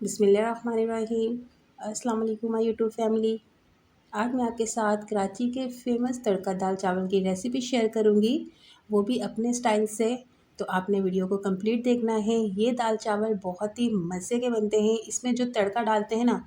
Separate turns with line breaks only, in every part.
बिस्मिल्लाहिर्रहमानिर्रहीम। अस्सलाम वालेकुम माय यूट्यूब फैमिली। आज मैं आपके साथ कराची के फ़ेमस तड़का दाल चावल की रेसिपी शेयर करूंगी, वो भी अपने स्टाइल से। तो आपने वीडियो को कंप्लीट देखना है। ये दाल चावल बहुत ही मज़े के बनते हैं। इसमें जो तड़का डालते हैं ना,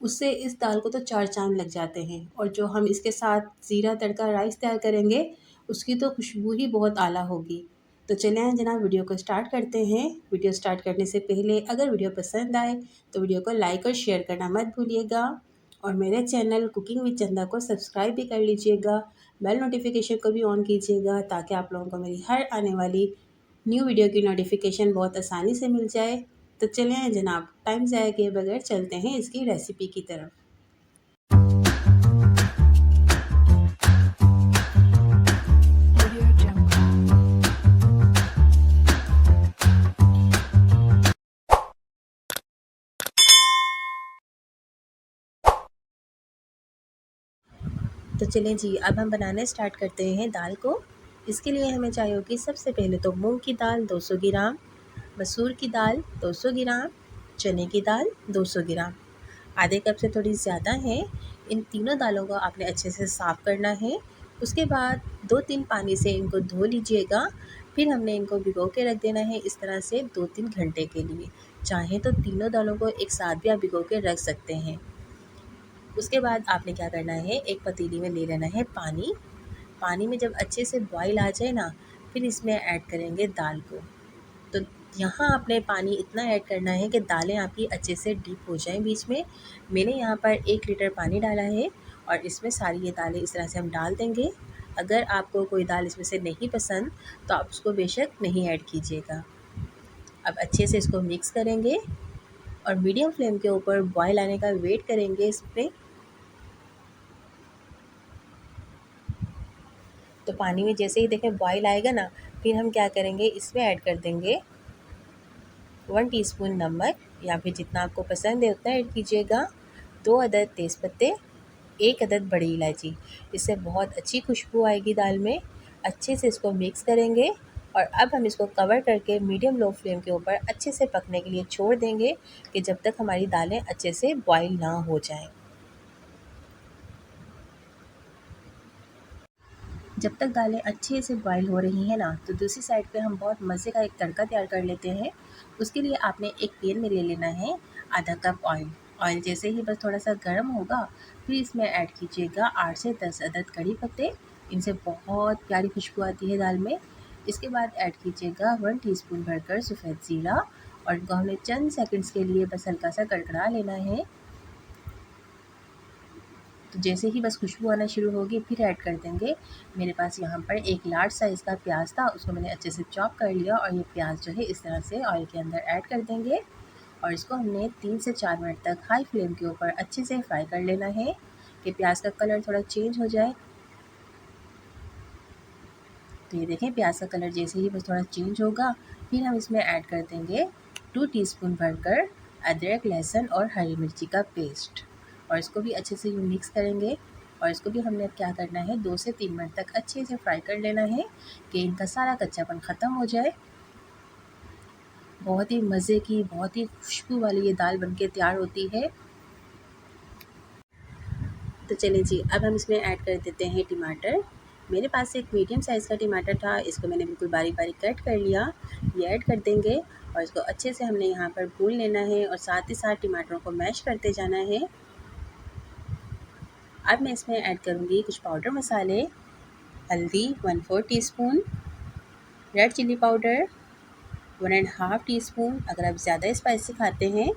उससे इस दाल को तो चार चाँद लग जाते हैं। और जो हम इसके साथ ज़ीरा तड़का राइस तैयार करेंगे, उसकी तो खुशबू ही बहुत आला होगी। तो चलें जनाब, वीडियो को स्टार्ट करते हैं। वीडियो स्टार्ट करने से पहले अगर वीडियो पसंद आए तो वीडियो को लाइक और शेयर करना मत भूलिएगा। और मेरे चैनल कुकिंग विद चंदा को सब्सक्राइब भी कर लीजिएगा। बेल नोटिफिकेशन को भी ऑन कीजिएगा ताकि आप लोगों को मेरी हर आने वाली न्यू वीडियो की नोटिफिकेशन बहुत आसानी से मिल जाए। तो चलें जनाब, टाइम ज़ाया किए बगैर चलते हैं इसकी रेसिपी की तरफ। तो चलें जी, अब हम बनाने स्टार्ट करते हैं दाल को। इसके लिए हमें चाहिए होगी सबसे पहले तो मूंग की दाल 200 ग्राम, मसूर की दाल 200 ग्राम, चने की दाल 200 ग्राम। आधे कप से थोड़ी ज़्यादा है। इन तीनों दालों को आपने अच्छे से साफ़ करना है। उसके बाद 2-3 पानी से इनको धो लीजिएगा। फिर हमने इनको भिगो के रख देना है इस तरह से 2-3 घंटे के लिए। चाहें तो तीनों दालों को एक साथ भी आप भिगो के रख सकते हैं। उसके बाद आपने क्या करना है, एक पतीली में ले लेना है पानी। पानी में जब अच्छे से बॉईल आ जाए ना, फिर इसमें ऐड करेंगे दाल को। तो यहाँ आपने पानी इतना ऐड करना है कि दालें आपकी अच्छे से डीप हो जाएं बीच में। मैंने यहाँ पर 1 लीटर पानी डाला है और इसमें सारी ये दालें इस तरह से हम डाल देंगे। अगर आपको कोई दाल इसमें से नहीं पसंद तो आप उसको बेशक नहीं ऐड कीजिएगा। अब अच्छे से इसको मिक्स करेंगे और मीडियम फ्लेम के ऊपर बॉयल आने का वेट करेंगे इसमें। तो पानी में जैसे ही देखें बॉयल आएगा ना, फिर हम क्या करेंगे, इसमें ऐड कर देंगे 1 टीस्पून नमक, या फिर जितना आपको पसंद है उतना ऐड कीजिएगा। 2 अदद तेज़पत्ते, 1 अदद बड़ी इलायची। इससे बहुत अच्छी खुशबू आएगी दाल में। अच्छे से इसको मिक्स करेंगे और अब हम इसको कवर करके मीडियम लो फ्लेम के ऊपर अच्छे से पकने के लिए छोड़ देंगे कि जब तक हमारी दालें अच्छे से बॉयल ना हो जाएं। जब तक दालें अच्छे से बॉयल हो रही हैं ना, तो दूसरी साइड पे हम बहुत मज़े का एक तड़का तैयार कर लेते हैं। उसके लिए आपने एक पैन में ले लेना है आधा कप ऑयल। ऑयल जैसे ही बस थोड़ा सा गर्म होगा, फिर इसमें ऐड कीजिएगा 8 से 10 अदद कड़ी पत्ते। इनसे बहुत प्यारी खुशबू आती है दाल में। इसके बाद ऐड कीजिएगा 1 टीस्पून भरकर सफ़ेद ज़ीरा और इनको हमने चंद सेकंड्स के लिए बस हल्का सा कड़कड़ा लेना है। तो जैसे ही बस खुशबू आना शुरू होगी, फिर ऐड कर देंगे। मेरे पास यहाँ पर एक लार्ज साइज़ का प्याज था, उसको मैंने अच्छे से चॉप कर लिया और ये प्याज जो है इस तरह से ऑयल के अंदर ऐड कर देंगे और इसको हमने 3 से 4 मिनट तक हाई फ्लेम के ऊपर अच्छे से फ्राई कर लेना है कि प्याज का कलर थोड़ा चेंज हो जाए। तो ये देखें, प्याज का कलर जैसे ही बस थोड़ा चेंज होगा, फिर हम इसमें ऐड कर देंगे 2 टीस्पून भरकर अदरक, लहसुन और हरी मिर्ची का पेस्ट और इसको भी अच्छे से मिक्स करेंगे। और इसको भी हमने अब क्या करना है, 2 से 3 मिनट तक अच्छे से फ्राई कर लेना है कि इनका सारा कच्चापन ख़त्म हो जाए। बहुत ही मज़े की, बहुत ही खुशबू वाली ये दाल बनके तैयार होती है। तो चलिए जी, अब हम इसमें ऐड कर देते हैं टमाटर। मेरे पास एक मीडियम साइज़ का टमाटर था, इसको मैंने बिल्कुल बारीक बारीक कट कर लिया। ये ऐड कर देंगे और इसको अच्छे से हमने यहाँ पर भून लेना है और साथ ही साथ टमाटरों को मैश करते जाना है। अब मैं इसमें ऐड करूँगी कुछ पाउडर मसाले। हल्दी 1/4 teaspoon, red chili powder 1.5 teaspoon. अगर आप ज़्यादा स्पाइसी खाते हैं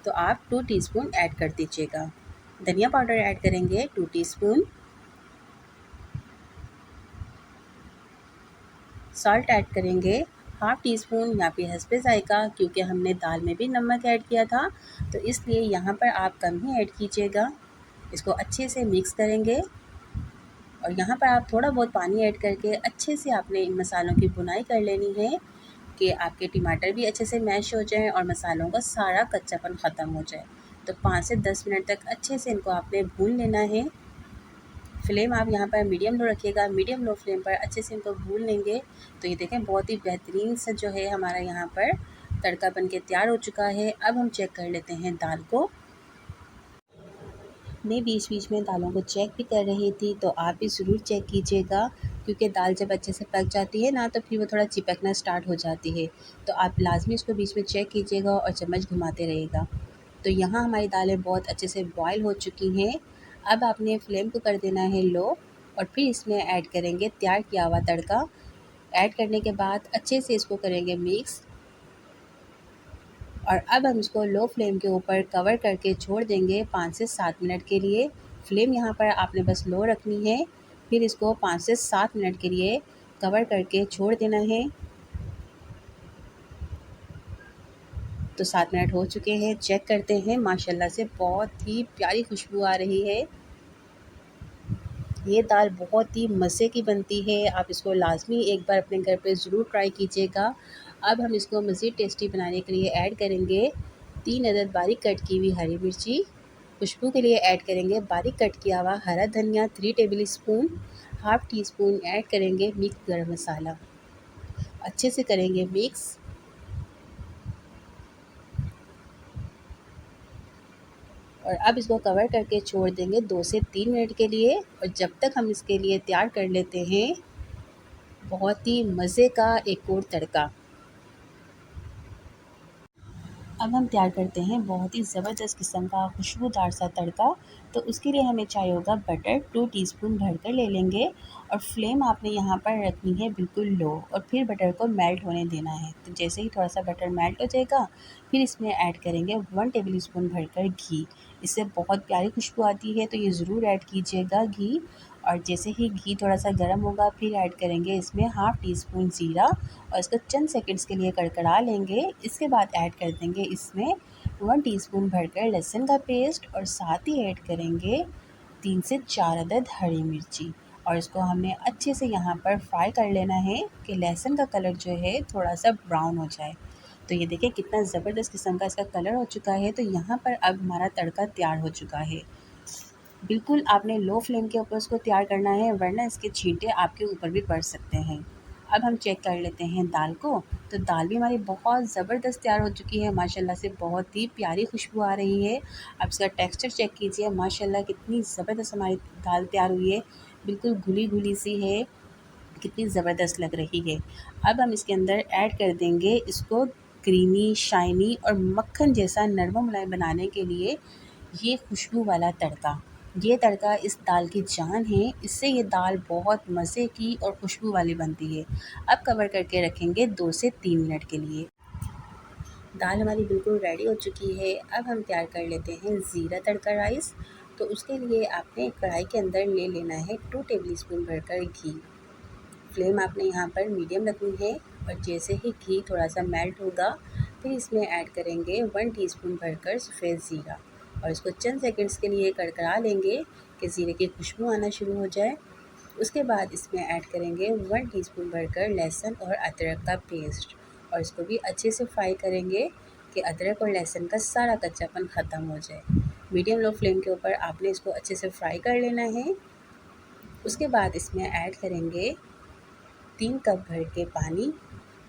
तो आप 2 टीस्पून ऐड कर दीजिएगा। धनिया पाउडर ऐड करेंगे 2 टीस्पून। सॉल्ट ऐड करेंगे हाफ़ टी स्पून या फिर हस्बे ज़ायक़ा, क्योंकि हमने दाल में भी नमक ऐड किया था, तो इसलिए यहाँ पर आप कम ही ऐड कीजिएगा। इसको अच्छे से मिक्स करेंगे और यहाँ पर आप थोड़ा बहुत पानी ऐड करके अच्छे से आपने इन मसालों की भुनाई कर लेनी है कि आपके टमाटर भी अच्छे से मैश हो जाएँ और मसालों का सारा कच्चापन ख़त्म हो जाए। तो 5 से 10 मिनट तक अच्छे से इनको आपने भून लेना है। फ्लेम आप यहाँ पर मीडियम लो रखिएगा। मीडियम लो फ्लेम पर अच्छे से इनको भून लेंगे। तो ये देखें, बहुत ही बेहतरीन से जो है हमारा यहाँ पर तड़का बनके तैयार हो चुका है। अब हम चेक कर लेते हैं दाल को। मैं बीच-बीच में दालों को चेक भी कर रही थी, तो आप भी ज़रूर चेक कीजिएगा, क्योंकि दाल जब अच्छे से पक जाती है ना, तो फिर वो थोड़ा चिपकना स्टार्ट हो जाती है। तो आप लाज़मी इसको बीच में चेक कीजिएगा और चम्मच घुमाते रहिएगा। तो यहाँ हमारी दालें बहुत अच्छे से बॉयल हो चुकी हैं। अब आपने फ्लेम को कर देना है लो और फिर इसमें ऐड करेंगे तैयार किया हुआ तड़का। ऐड करने के बाद अच्छे से इसको करेंगे मिक्स और अब हम इसको लो फ्लेम के ऊपर कवर करके छोड़ देंगे 5 से 7 मिनट के लिए। फ्लेम यहाँ पर आपने बस लो रखनी है, फिर इसको 5 से 7 मिनट के लिए कवर करके छोड़ देना है। तो 7 मिनट हो चुके हैं, चेक करते हैं। माशाल्लाह से बहुत ही प्यारी खुशबू आ रही है। ये दाल बहुत ही मज़े की बनती है, आप इसको लाज़मी एक बार अपने घर पे ज़रूर ट्राई कीजिएगा। अब हम इसको मज़ीद टेस्टी बनाने के लिए ऐड करेंगे 3 अदद बारीक कट की हुई हरी मिर्ची। खुशबू के लिए ऐड करेंगे बारीक कट किया हुआ हरा धनिया 3 table spoon, half tea spoon add करेंगे मिक्स गरम मसाला। अच्छे से करेंगे मिक्स। और अब इसको कवर करके छोड़ देंगे 2 से 3 मिनट के लिए, और जब तक हम इसके लिए तैयार कर लेते हैं बहुत ही मज़े का एक और तड़का। अब हम तैयार करते हैं बहुत ही ज़बरदस्त किस्म का खुशबूदार सा तड़का। तो उसके लिए हमें चाहिए होगा बटर 2 टीस्पून भरकर ले लेंगे, और फ्लेम आपने यहाँ पर रखनी है बिल्कुल लो, और फिर बटर को मेल्ट होने देना है। तो जैसे ही थोड़ा सा बटर मेल्ट हो जाएगा, फिर इसमें ऐड करेंगे 1 टेबल स्पून भरकर घी। इससे बहुत प्यारी खुशबू आती है, तो ये ज़रूर ऐड कीजिएगा घी। और जैसे ही घी थोड़ा सा गर्म होगा, फिर ऐड करेंगे इसमें हाफ़ टी स्पून ज़ीरा, और इसको चंद सेकंड्स के लिए कड़कड़ा लेंगे। इसके बाद ऐड कर देंगे इसमें 1 टीस्पून भरकर लहसुन का पेस्ट, और साथ ही ऐड करेंगे 3 से 4 अदद हरी मिर्ची, और इसको हमने अच्छे से यहाँ पर फ्राई कर लेना है कि लहसुन का कलर जो है थोड़ा सा ब्राउन हो जाए। तो ये देखिए कितना ज़बरदस्त किस्म का इसका कलर हो चुका है। तो यहाँ पर अब हमारा तड़का तैयार हो चुका है। बिल्कुल आपने लो फ्लेम के ऊपर उसको तैयार करना है, वरना इसके छींटे आपके ऊपर भी पड़ सकते हैं। अब हम चेक कर लेते हैं दाल को। तो दाल भी हमारी बहुत ज़बरदस्त तैयार हो चुकी है, माशाल्लाह से बहुत ही प्यारी खुशबू आ रही है। अब इसका टेक्सचर चेक कीजिए, माशाल्लाह कितनी ज़बरदस्त हमारी दाल तैयार हुई है। बिल्कुल घुली-घुली सी है, कितनी ज़बरदस्त लग रही है। अब हम इसके अंदर ऐड कर देंगे इसको क्रीमी, शाइनी और मक्खन जैसा नरम मुलायम बनाने के लिए ये खुशबू वाला तड़का। ये तड़का इस दाल की जान है, इससे ये दाल बहुत मज़े की और खुशबू वाली बनती है। अब कवर करके रखेंगे 2 से 3 मिनट के लिए। दाल हमारी बिल्कुल रेडी हो चुकी है। अब हम तैयार कर लेते हैं ज़ीरा तड़का राइस। तो उसके लिए आपने कढ़ाई के अंदर ले लेना है 2 टेबल स्पून भरकर घी। फ्लेम आपने यहाँ पर मीडियम रखनी है, और जैसे ही घी थोड़ा सा मेल्ट होगा, फिर इसमें ऐड करेंगे 1 टीस्पून भरकर सफ़ेद ज़ीरा, और इसको चंद सेकंड्स के लिए कड़कड़ा लेंगे कि ज़ीरे की खुशबू आना शुरू हो जाए। उसके बाद इसमें ऐड करेंगे 1 टीस्पून भरकर लहसुन और अदरक का पेस्ट, और इसको भी अच्छे से फ्राई करेंगे कि अदरक और लहसुन का सारा कच्चापन ख़त्म हो जाए। मीडियम लो फ्लेम के ऊपर आपने इसको अच्छे से फ्राई कर लेना है। उसके बाद इसमें ऐड करेंगे 3 कप भर के पानी।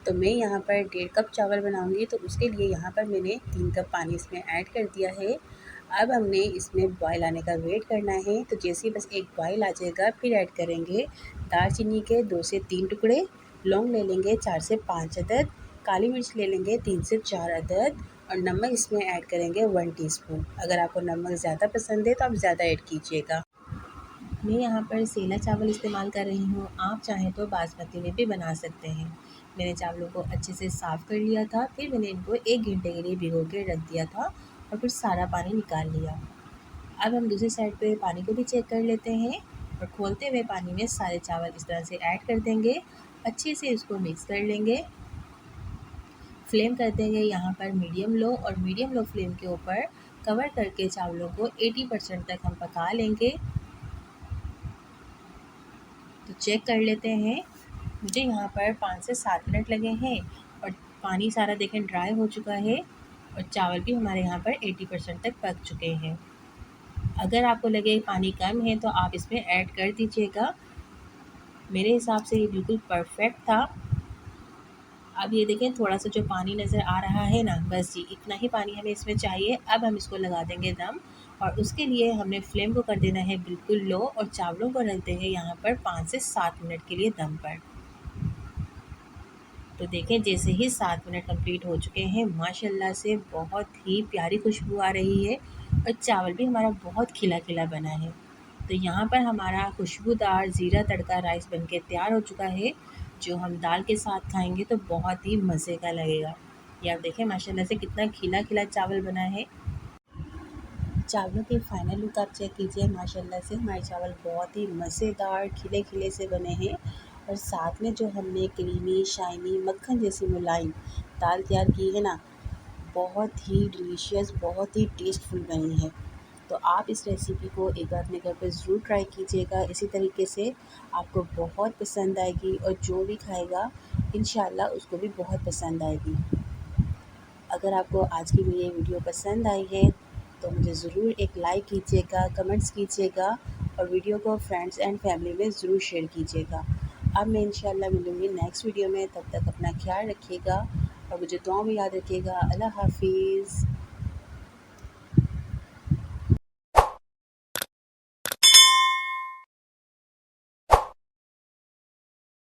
तो मैं यहाँ पर 1.5 कप चावल बनाऊँगी, तो उसके लिए यहाँ पर मैंने 3 कप पानी इसमें ऐड कर दिया है। अब हमने इसमें बॉयल आने का वेट करना है। तो जैसे ही बस एक बॉयल आ जाएगा, फिर ऐड करेंगे दालचीनी के 2 से 3 टुकड़े, लौंग ले लेंगे 4 से 5 अदद, काली मिर्च ले लेंगे 3 से 4 अदद, और नमक इसमें ऐड करेंगे 1 टीस्पून। अगर आपको नमक ज़्यादा पसंद है तो आप ज़्यादा ऐड कीजिएगा। मैं यहाँ पर सेला चावल इस्तेमाल कर रही हूँ, आप चाहें तो बासमती में भी बना सकते हैं। मैंने चावलों को अच्छे से साफ़ कर लिया था, फिर मैंने इनको 1 घंटे के लिए भिगो के रख दिया था, और फिर सारा पानी निकाल लिया। अब हम दूसरी साइड पे पानी को भी चेक कर लेते हैं, और खोलते हुए पानी में सारे चावल इस तरह से ऐड कर देंगे। अच्छे से इसको मिक्स कर लेंगे। फ्लेम कर देंगे यहाँ पर मीडियम लो, और मीडियम लो फ्लेम के ऊपर कवर करके चावलों को 80% तक हम पका लेंगे। तो चेक कर लेते हैं। मुझे यहाँ पर 5 से 7 मिनट लगे हैं, और पानी सारा देखें ड्राई हो चुका है, और चावल भी हमारे यहाँ पर 80% तक पक चुके हैं। अगर आपको लगे पानी कम है तो आप इसमें ऐड कर दीजिएगा। मेरे हिसाब से ये बिल्कुल परफेक्ट था। अब ये देखें थोड़ा सा जो पानी नज़र आ रहा है ना, बस जी इतना ही पानी हमें इसमें चाहिए। अब हम इसको लगा देंगे दम, और उसके लिए हमने फ्लेम को कर देना है बिल्कुल लो, और चावलों को रख देंगे यहाँ पर 5 से 7 मिनट के लिए दम पर। तो देखें जैसे ही 7 मिनट कंप्लीट हो चुके हैं, माशाल्लाह से बहुत ही प्यारी खुशबू आ रही है और चावल भी हमारा बहुत खिला खिला बना है। तो यहाँ पर हमारा खुशबूदार ज़ीरा तड़का राइस बनके तैयार हो चुका है, जो हम दाल के साथ खाएंगे तो बहुत ही मज़े का लगेगा। ये आप देखें माशाल्लाह से कितना खिला खिला चावल बना है। चावलों के फाइनल लुक आप चेक कीजिए, माशाल्लाह से हमारे चावल बहुत ही मज़ेदार खिले खिले से बने हैं, और साथ में जो हमने क्रीमी शाइनी मक्खन जैसी मुलायम दाल तैयार की है ना, बहुत ही डिलीशियस, बहुत ही टेस्टफुल बनी है। तो आप इस रेसिपी को एक बार अपने घर पर ज़रूर ट्राई कीजिएगा। इसी तरीके से आपको बहुत पसंद आएगी, और जो भी खाएगा इंशाल्लाह उसको भी बहुत पसंद आएगी। अगर आपको आज की मेरी ये वीडियो पसंद आई है तो मुझे ज़रूर एक लाइक कीजिएगा, कमेंट्स कीजिएगा, और वीडियो को फ्रेंड्स एंड फैमिली में ज़रूर शेयर कीजिएगा। अब मैं इंशाल्लाह मिलूँगी नेक्स्ट वीडियो में, तब तक अपना ख्याल रखिएगा और मुझे दुआ में याद रखिएगा। अल्लाह हाफ़िज़।